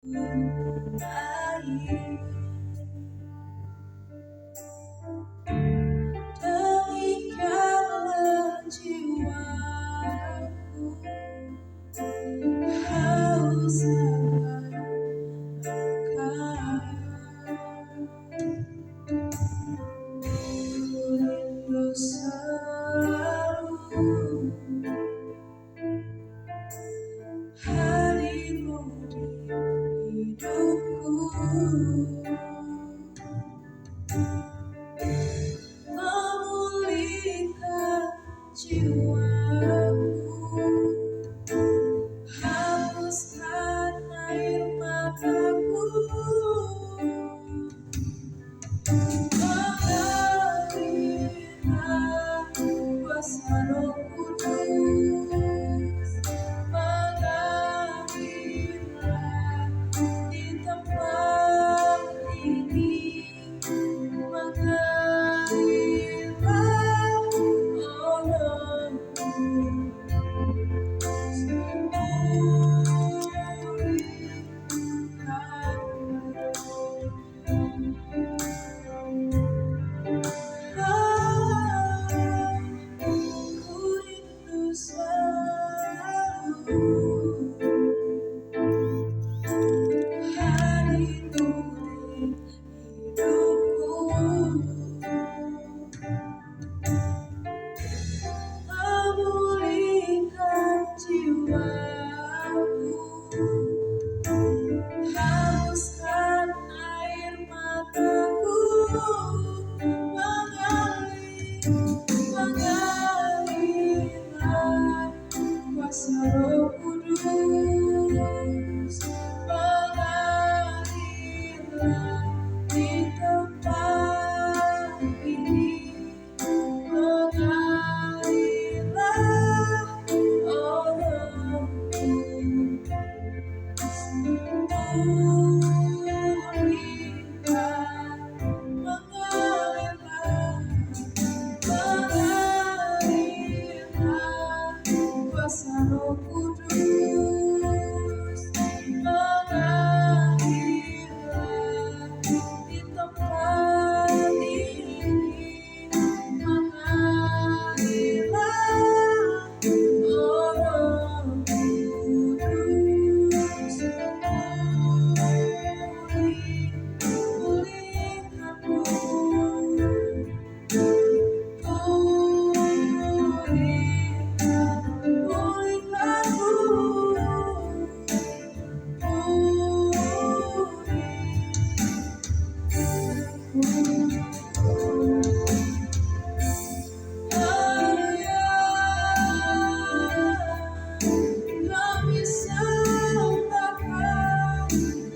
air demikianlah jiwaku haus rindu selalu hadirmu di hidupku, memulihkan jiwaku, hapuskan air mataku, mengalirlah kuasa Roh Kudus, mengalirlah di tempat ini, mengalirlah ku rindu selalu hadirmu di hidupku, memulihkan jiwaku, hapuskan air mataku, mengalirlah kuasa Roh Kudus, mengalirlah di tempat ini, mengalirlah Roh Kudus, pulihkan, mengalirlah kuasa Roh Kudus, mengalirlah di tempat ini, mengalirlah Roh Kudus, pulihkanku,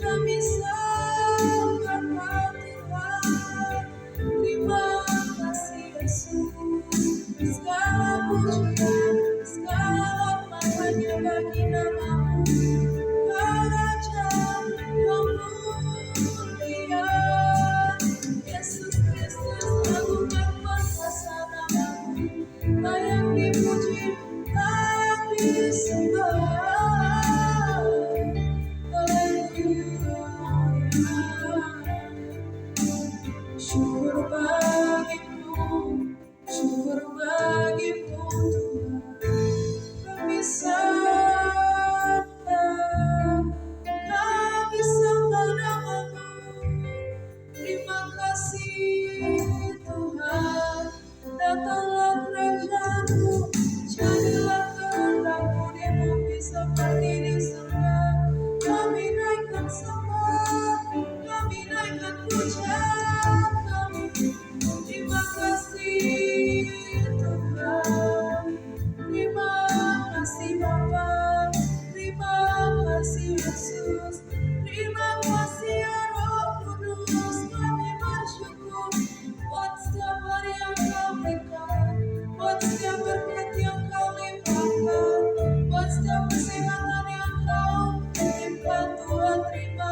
kami sembahkan Tuhan. Terima kasih Yesus, segala pujian, segala hormat hanya bagi nama-Mu. Kau Raja kemuliaan, Yesus Kristus, agung dan perkasa nama-Mu, layak dipuji, layak disembah. Syukur bagimu, syukur bagimu Tuhan. Kami sembah nama-Mu. Terima kasih Tuhan, datanglah kerajaan-Mu, jadilah kehendak-Mu di bumi seperti di surga. Kami naikkan sembah, kami naikkan pujian kami. Terima kasih Tuhan, terima kasih Bapa, terima kasih Yesus, terima kasih ya Roh Kudus. Kami bersyukur buat setiap hari yang Kau berikan, buat setiap berkat yang Kau limpahkan, buat setiap kesehatan yang Kau limpahkan. Tuhan terima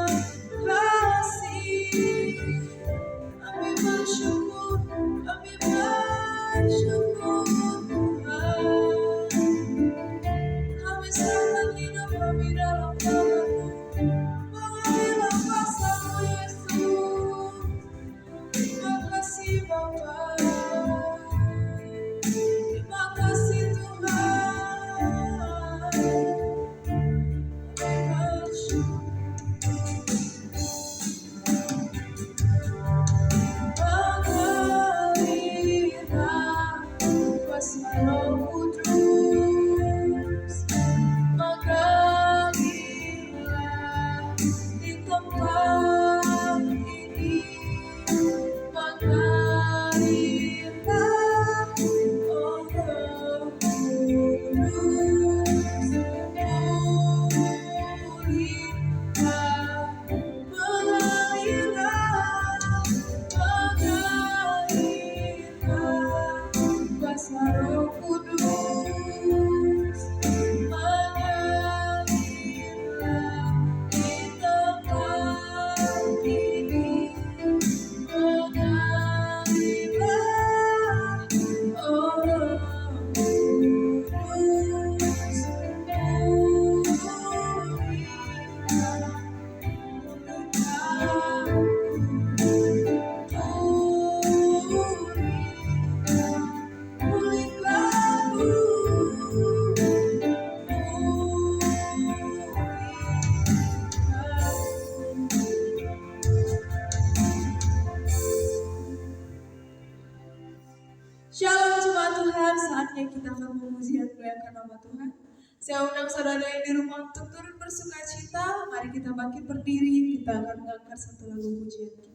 saatnya kita akan memuji dan memuliakan nama Tuhan. Saya undang saudara yang di rumah untuk turut bersuka cita. Mari kita bangkit berdiri, kita akan mengangkat satu lagu pujian kita.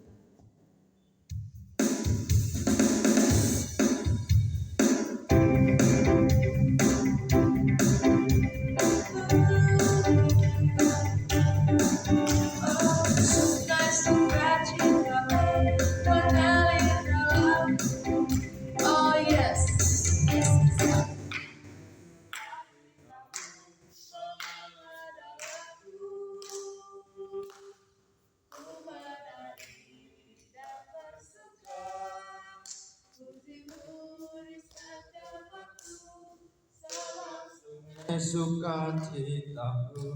Sukacitaku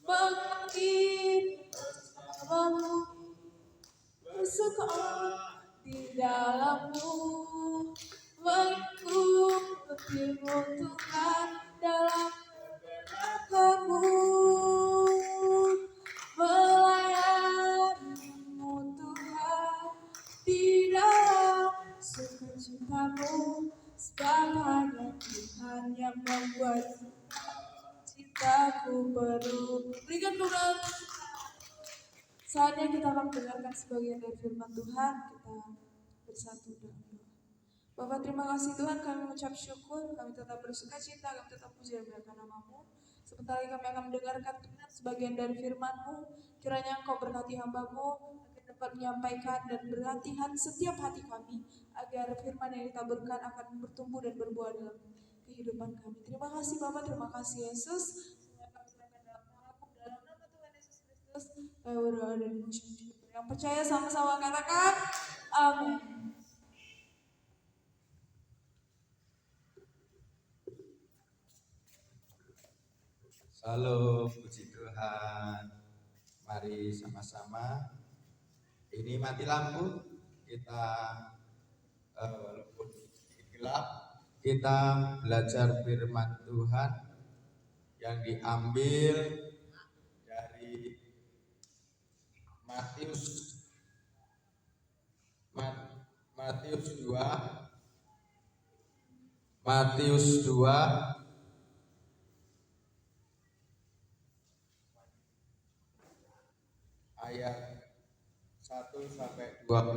bangkit bersamamu, bersuka di dalammu, mengikutimu Tuhan dalam kamu, melayanimu Tuhan di dalam sukacitamu, sebab Tuhan yang membuat cintaku penuh. Berikan Tuhan. Saatnya kita akan mendengarkan sebagian dari firman Tuhan. Kita bersatu dalam doa. Bapak, terima kasih Tuhan, kami mengucap syukur, kami tetap bersuka cita, kami tetap puji dan memuliakan nama-Mu. Sebentar lagi kami akan mendengarkan Tuhan sebagian dari firman-Mu. Kiranya Engkau berkati hamba-Mu agar dapat menyampaikan dan berlatihan setiap hati kami, agar firman yang ditaburkan akan bertumbuh dan berbuah dalam kehidupan kami. Terima kasih Bapak, terima kasih Yesus. Dalam nama Tuhan Yesus Kristus, kami berdoa dan mengucap syukur. Yang percaya sama-sama katakan, amin. Halo, puji Tuhan. Mari sama-sama. Ini mati lampu. Kita walaupun gelap, kita belajar firman Tuhan yang diambil dari Matius 2 ayat 1 sampai 12.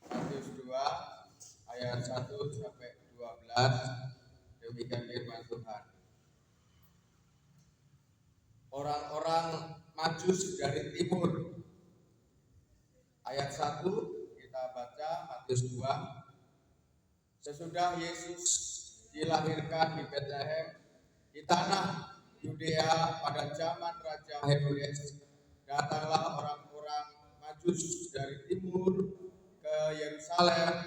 Matius 2 ayat 1 sampai 12. Demikian firman Tuhan. Orang-orang Majus dari timur. Ayat 1 kita baca Matius 2. Sesudah Yesus dilahirkan di Betlehem di tanah Yudea pada zaman Raja Herodes, datanglah orang-orang Majus dari timur ke Yerusalem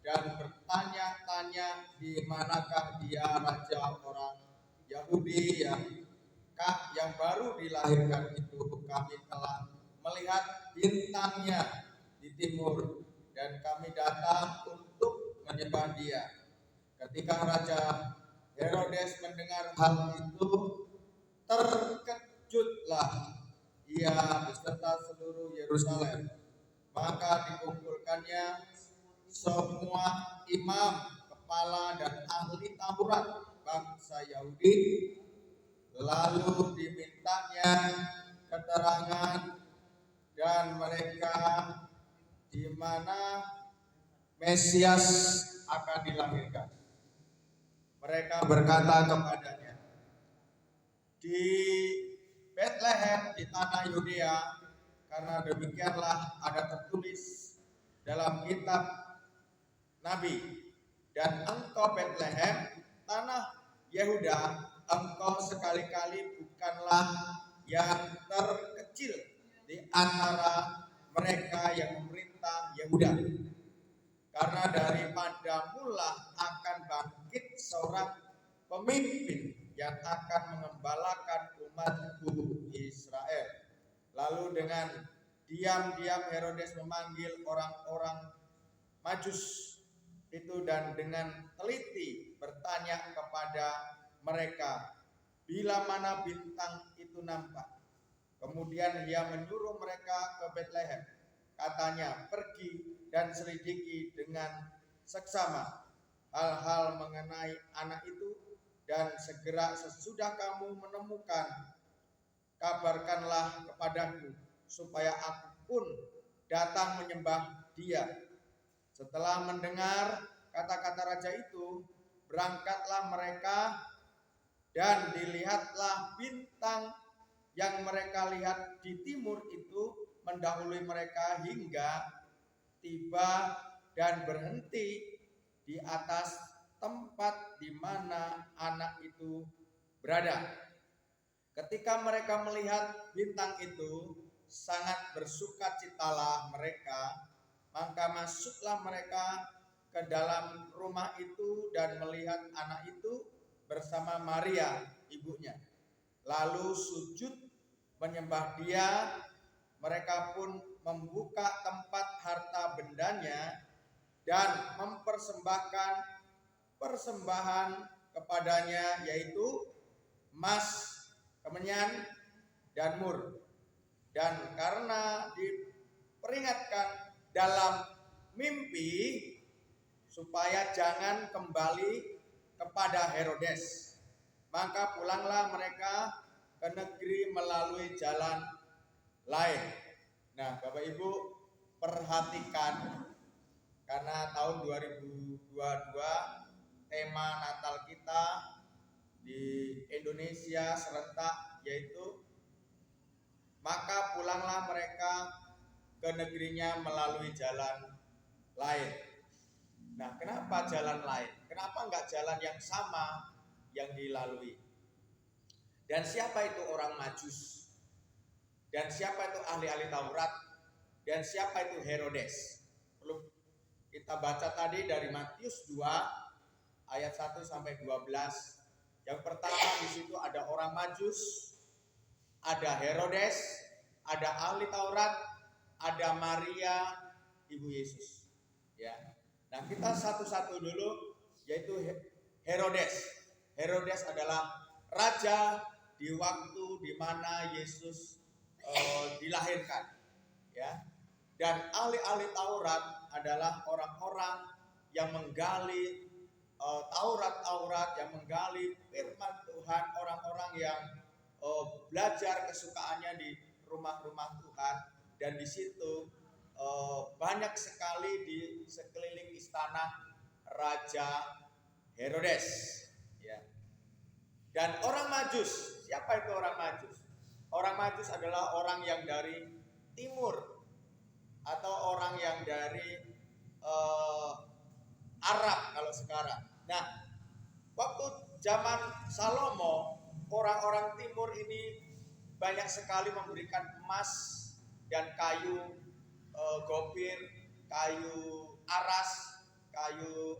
dan bertanya-tanya di manakah dia raja orang Yahudi yang baru dilahirkan itu. Kami telah melihat bintangnya di timur dan kami datang untuk menyembah dia. Ketika Raja Herodes mendengar hal itu, terkejutlah ia beserta seluruh Yerusalem. Maka dikumpulkannya semua imam, kepala dan ahli Taurat bangsa Yahudi, lalu dimintanya keterangan dan mereka di mana Mesias akan dilahirkan. Mereka berkata kepadanya, di Betlehem di tanah Yudea, karena demikianlah ada tertulis dalam kitab Nabi. Dan engkau Betlehem, tanah Yehuda, engkau sekali-kali bukanlah yang terkecil di antara mereka yang memerintah Yehuda. Karena daripadamulah akan bangkit seorang pemimpin yang akan mengembalakan umatku Israel. Lalu dengan diam-diam Herodes memanggil orang-orang Majus itu dan dengan teliti bertanya kepada mereka bila mana bintang itu nampak. Kemudian ia menyuruh mereka ke Betlehem katanya, pergi dan selidiki dengan seksama hal-hal mengenai anak itu, dan segera sesudah kamu menemukan, kabarkanlah kepadaku, supaya aku pun datang menyembah dia. Setelah mendengar kata-kata raja itu, berangkatlah mereka, dan dilihatlah bintang yang mereka lihat di timur itu mendahului mereka hingga tiba dan berhenti di atas tempat di mana anak itu berada. Ketika mereka melihat bintang itu, sangat bersukacitalah mereka. Maka masuklah mereka ke dalam rumah itu dan melihat anak itu bersama Maria ibunya. Lalu sujud menyembah dia. Mereka pun membuka tempat harta bendanya dan mempersembahkan persembahan kepadanya, yaitu emas, kemenyan, dan mur. Dan karena diperingatkan dalam mimpi supaya jangan kembali kepada Herodes, maka pulanglah mereka ke negeri melalui jalan lain. Nah, Bapak Ibu perhatikan, karena tahun 2022 tema Natal kita di Indonesia serentak yaitu maka pulanglah mereka ke negerinya melalui jalan lain. Nah, kenapa jalan lain? Kenapa enggak jalan yang sama yang dilalui? Dan siapa itu orang Majus? Dan siapa itu ahli-ahli Taurat? Dan siapa itu Herodes? Perlu kita baca tadi dari Matius 2 ayat 1 sampai 12. Yang pertama, di situ ada orang Majus, ada Herodes, ada ahli Taurat, ada Maria ibu Yesus. Ya. Nah, kita satu-satu dulu, yaitu Herodes. Herodes adalah raja di waktu di mana Yesus dilahirkan. Ya. Dan ahli-ahli Taurat adalah orang-orang yang menggali Taurat-Taurat, yang menggali firman Tuhan, orang-orang yang belajar kesukaannya di rumah-rumah Tuhan. Dan di situ banyak sekali di sekeliling istana Raja Herodes. Ya. Dan orang Majus, siapa itu orang Majus? Orang Majus adalah orang yang dari timur atau orang yang dari Arab kalau sekarang. Nah, waktu zaman Salomo, orang-orang timur ini banyak sekali memberikan emas dan kayu gopir, kayu aras, kayu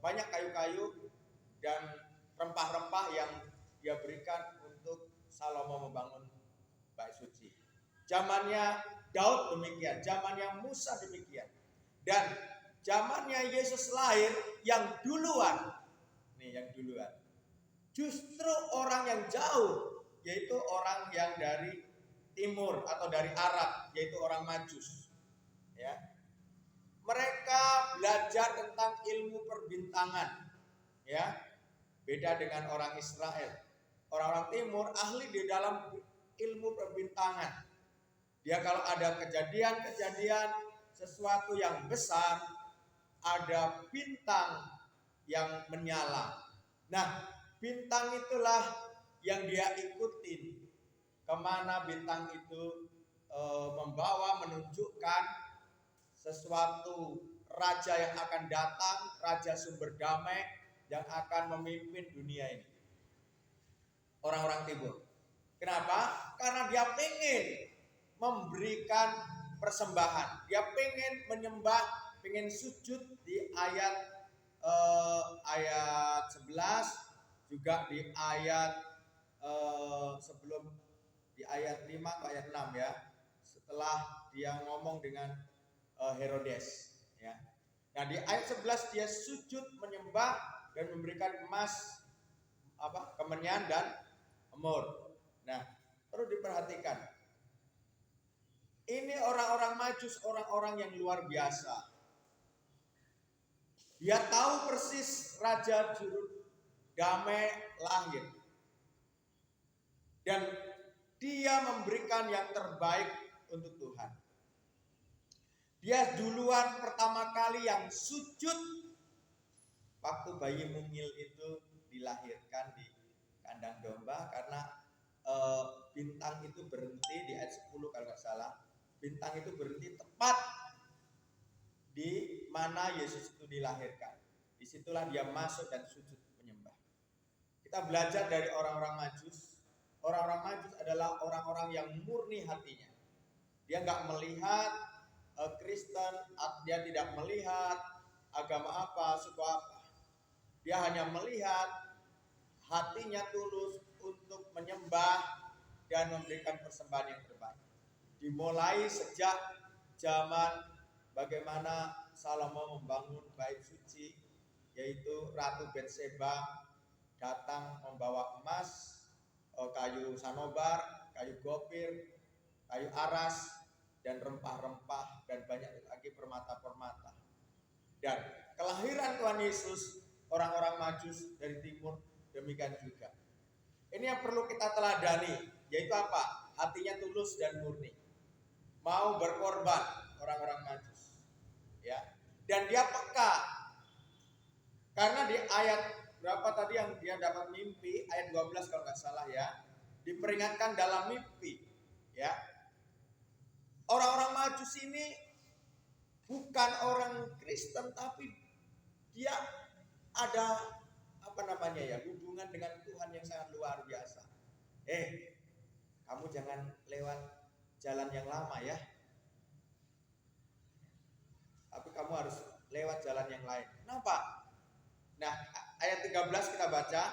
banyak kayu-kayu dan rempah-rempah yang dia berikan untuk Salomo membangun bait suci. Zamannya Daud demikian, zamannya Musa demikian. Dan zamannya Yesus lahir yang duluan. Nih yang duluan. Justru orang yang jauh, yaitu orang yang dari timur atau dari Arab, yaitu orang Majus. Ya. Mereka belajar tentang ilmu perbintangan. Ya. Beda dengan orang Israel. Orang-orang timur ahli di dalam ilmu perbintangan. Dia kalau ada kejadian-kejadian sesuatu yang besar, ada bintang yang menyala. Nah, bintang itulah yang dia ikutin. Kemana bintang itu membawa, menunjukkan sesuatu raja yang akan datang, raja sumber damai yang akan memimpin dunia ini. Orang-orang timur. Kenapa? Karena dia pengen memberikan persembahan. Dia pengen menyembah, pengen sujud di ayat 11, juga di ayat sebelum di ayat 5 atau ayat 6 ya. Setelah dia ngomong dengan Herodes ya. Nah, di ayat 11 dia sujud menyembah dan memberikan emas, kemenyan dan mur. Nah, perlu diperhatikan. Ini orang-orang Majus, orang-orang yang luar biasa. Dia tahu persis Raja Juru Damai lahir. Dan dia memberikan yang terbaik untuk Tuhan. Dia duluan pertama kali yang sujud waktu bayi mungil itu dilahirkan di kandang domba, karena bintang itu berhenti di ayat 10 kalau nggak salah. Bintang itu berhenti tepat di mana Yesus itu dilahirkan. Disitulah dia masuk dan sujud menyembah. Kita belajar dari orang-orang Majus. Orang-orang Majus adalah orang-orang yang murni hatinya. Dia nggak melihat Kristen, dia tidak melihat agama apa, suku apa. Dia hanya melihat hatinya tulus untuk menyembah dan memberikan persembahan yang terbaik. Dimulai sejak zaman bagaimana Salomo membangun bait suci, yaitu Ratu Betseba datang membawa emas, kayu sanobar, kayu gopir, kayu aras, dan rempah-rempah, dan banyak lagi permata-permata. Dan kelahiran Tuhan Yesus, orang-orang Majus dari timur demikian juga. Ini yang perlu kita teladani, yaitu apa? Hatinya tulus dan murni, mau berkorban, orang-orang Majus, ya. Dan dia peka, karena di ayat berapa tadi yang dia dapat mimpi, ayat 12 kalau nggak salah ya, diperingatkan dalam mimpi, ya. Orang-orang Majus ini bukan orang Kristen, tapi dia ada hubungan dengan Tuhan yang sangat luar biasa. Kamu jangan lewat jalan yang lama ya, tapi kamu harus lewat jalan yang lain. Kenapa? Nah, ayat 13 kita baca.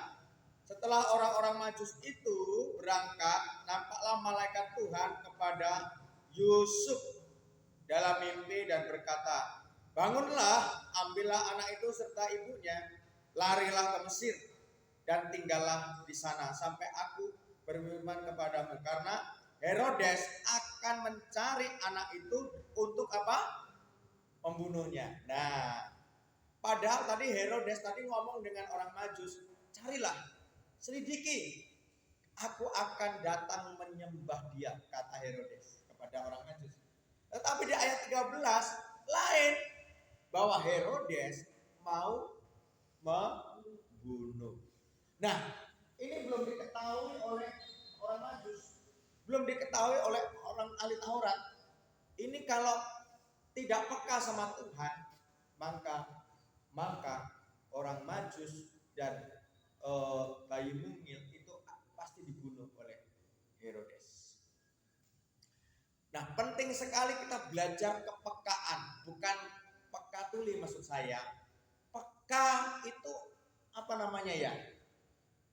Setelah orang-orang Majus itu berangkat, nampaklah malaikat Tuhan kepada Yusuf dalam mimpi dan berkata, bangunlah, ambillah anak itu serta ibunya, larilah ke Mesir dan tinggallah di sana sampai aku berfirman kepadamu, karena Herodes akan mencari anak itu untuk apa? Membunuhnya. Nah, padahal tadi Herodes tadi ngomong dengan orang Majus, carilah, selidiki, aku akan datang menyembah dia, kata Herodes kepada orang Majus. Tetapi di ayat 13 lain, bahwa Herodes mau membunuh. Nah, ini belum diketahui oleh orang Majus, belum diketahui oleh orang ahli Taurat. Ini kalau tidak peka sama Tuhan, maka orang Majus dan bayi mungil itu pasti dibunuh oleh Herodes. Nah, penting sekali kita belajar kepekaan, bukan peka tuli maksud saya. Peka itu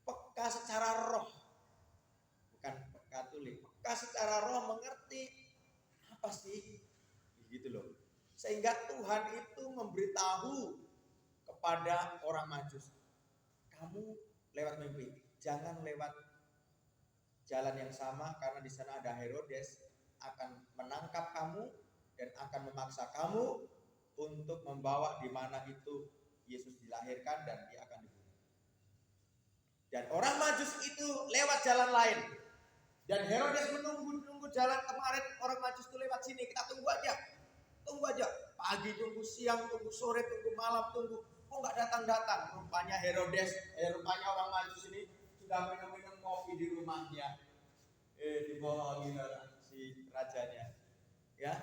peka secara roh, bukan peka tuli. Peka secara roh, mengerti apa sih, gitu loh. Sehingga Tuhan itu memberitahu kepada orang Majus, kamu lewat mimpi, jangan lewat jalan yang sama, karena di sana ada Herodes akan menangkap kamu dan akan memaksa kamu untuk membawa di mana itu Yesus dilahirkan dan dia akan dibunuh. Dan orang Majus itu lewat jalan lain. Dan Herodes menunggu jalan kemarin orang Majus itu lewat sini, kita tunggu aja. Pagi tunggu, siang tunggu, sore tunggu, malam tunggu. Kok nggak datang-datang? Rupanya rupanya orang Majus ini sudah minum kopi di rumahnya. Dibohongin si rajanya. Ya.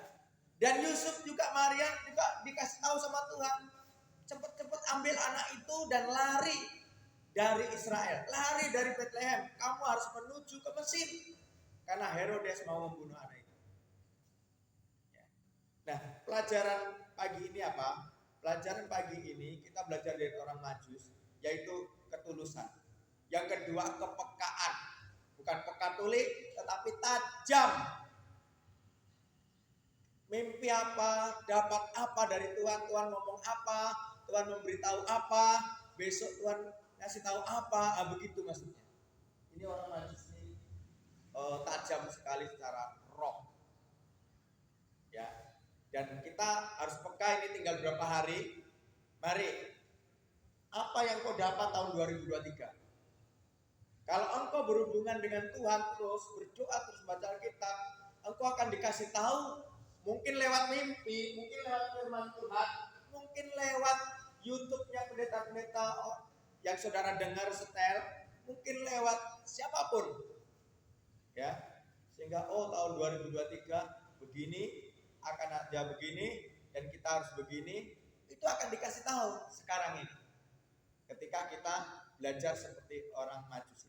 Dan Yusuf juga, Maria juga dikasih tahu sama Tuhan, cepet-cepet ambil anak itu dan lari dari Israel, lari dari Bethlehem. Kamu harus menuju ke Mesir karena Herodes mau membunuh anak itu. Ya. Nah, pelajaran pagi ini apa? Pelajaran pagi ini kita belajar dari orang Majus, yaitu ketulusan. Yang kedua, kepekaan. Bukan peka tuli, tetapi tajam. Mimpi apa, dapat apa dari Tuhan, Tuhan ngomong apa, Tuhan memberitahu apa, besok Tuhan kasih tahu apa, begitu maksudnya. Ini orang Majus ini tajam sekali secara roh. Ya. Dan kita harus peka, ini tinggal berapa hari. Mari, apa yang kau dapat tahun 2023? Kalau engkau berhubungan dengan Tuhan terus, berdoa terus, baca Alkitab, engkau akan dikasih tahu, mungkin lewat mimpi, mungkin lewat firman Tuhan, mungkin lewat YouTube-nya pendeta-pendeta yang saudara dengar setel, mungkin lewat siapapun. Ya. Sehingga tahun 2023 begini, akan ada begini, dan kita harus begini, itu akan dikasih tahu sekarang ini. Ketika kita belajar seperti orang Majus,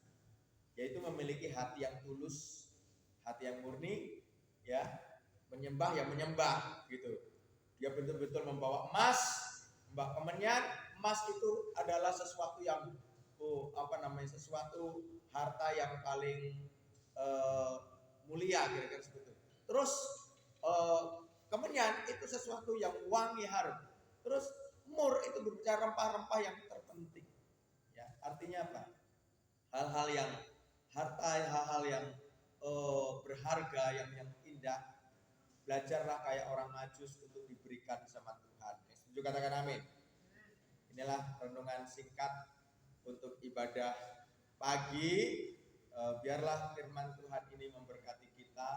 yaitu memiliki hati yang tulus, hati yang murni, ya, menyembah ya menyembah gitu. Dia betul-betul membawa emas, membawa kemenyan. Emas itu adalah sesuatu yang sesuatu harta yang paling mulia, kira-kira seperti itu. Terus kemenyan itu sesuatu yang wangi, harum. Terus mur itu berbicara rempah-rempah yang terpenting. Ya, artinya apa? Hal-hal yang harta, hal-hal yang berharga, yang indah. Belajarlah kayak orang Majus untuk diberikan sama Tuhan. Setuju, katakan amin. Inilah renungan singkat untuk ibadah pagi. Biarlah firman Tuhan ini memberkati kita.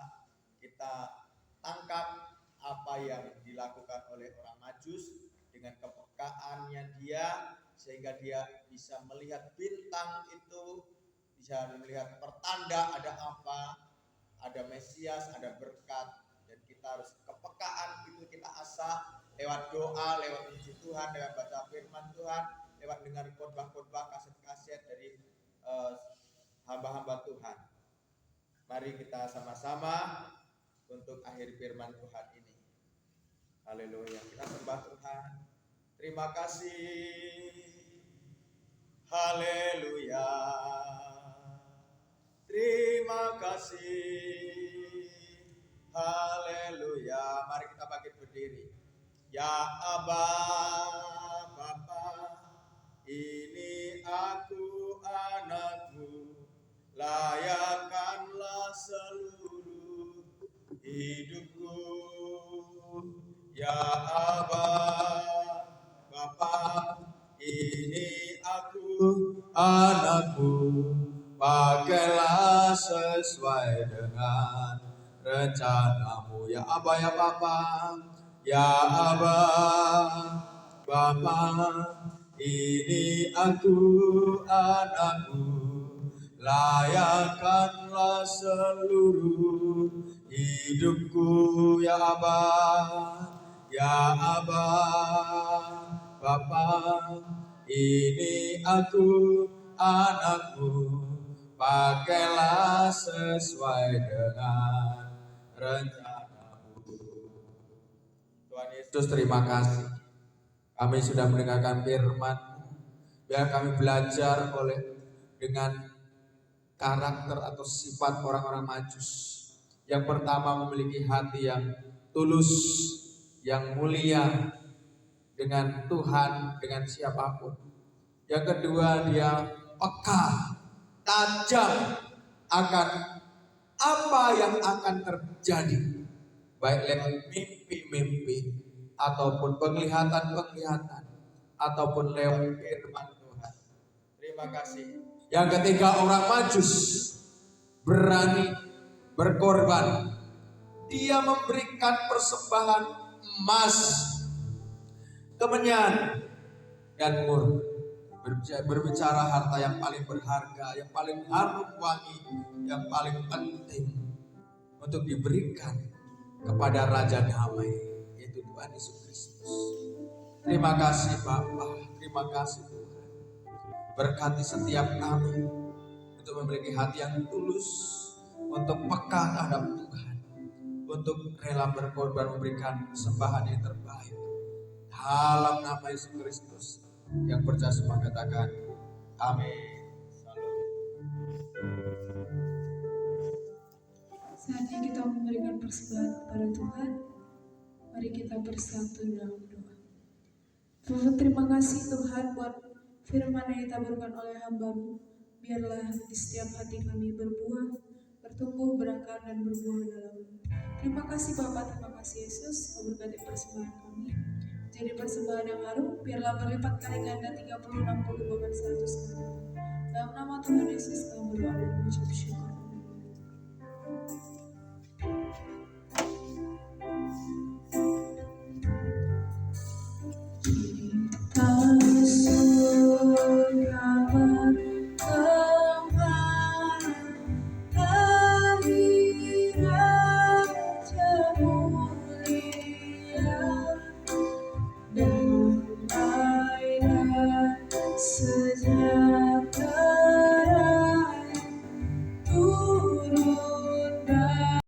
Kita tangkap apa yang dilakukan oleh orang Majus dengan kepekaannya dia, sehingga dia bisa melihat bintang itu, bisa melihat pertanda ada apa, ada Mesias, ada berkat. Dan kita harus kepekaan itu kita asah lewat doa, lewat puji Tuhan, lewat baca firman Tuhan, lewat dengar khotbah-khotbah, kaset-kaset dari hamba-hamba Tuhan. Mari kita sama-sama untuk akhir firman Tuhan ini. Haleluya. Kita sembah Tuhan. Terima kasih. Haleluya. Terima kasih. Haleluya. Mari kita bangkit berdiri. Ya Aba, Bapa, ini aku anakmu, layakkanlah seluruh hidupku. Ya Aba, Bapa, ini aku anakmu, pakailah sesuai dengan rencanamu. Ya Aba, ya Bapa, ya Aba, Bapa, ini aku anakmu, layakkanlah seluruh hidupku. Ya Aba, ya Aba, Bapa, ini aku anakmu, pakailah sesuai dengan rencanamu. Tuhan Yesus, terima kasih. Kami sudah mendengarkan firman. Biar kami belajar dengan karakter atau sifat orang-orang Majus. Yang pertama, memiliki hati yang tulus, yang mulia dengan Tuhan, dengan siapapun. Yang kedua, dia peka, tajam akan apa yang akan terjadi, baik lewat mimpi-mimpi ataupun penglihatan-penglihatan ataupun lewat firman Tuhan. Terima kasih. Yang ketiga, orang Majus berani berkorban. Dia memberikan persembahan emas, kemenyan, dan mur. Berbicara harta yang paling berharga, yang paling harum wangi, yang paling penting untuk diberikan kepada Raja Damai, yaitu Tuhan Yesus Kristus. Terima kasih Bapa, terima kasih Tuhan. Berkati setiap kami untuk memiliki hati yang tulus, untuk peka terhadap Tuhan, untuk rela berkorban memberikan sembahan yang terbaik. Dalam nama Yesus Kristus, yang percaya semua katakan amin. Saatnya kita memberikan persembahan kepada Tuhan. Mari kita bersatu dalam doa. Tuhan, terima kasih Tuhan buat firman yang ditaburkan oleh hamba-Mu. Biarlah di setiap hati kami berbuah bertumbuh, berakar, dan berbuah dalam-Mu. Terima kasih Bapa, terima kasih Yesus, Kau berkati persembahan kami. Jadi persembahan yang harum, biarlah berlipat kali ganda 30, 60, bahkan 100 kali. Dalam nama Tuhan Yesus kami berdoa dan mengucap syukur.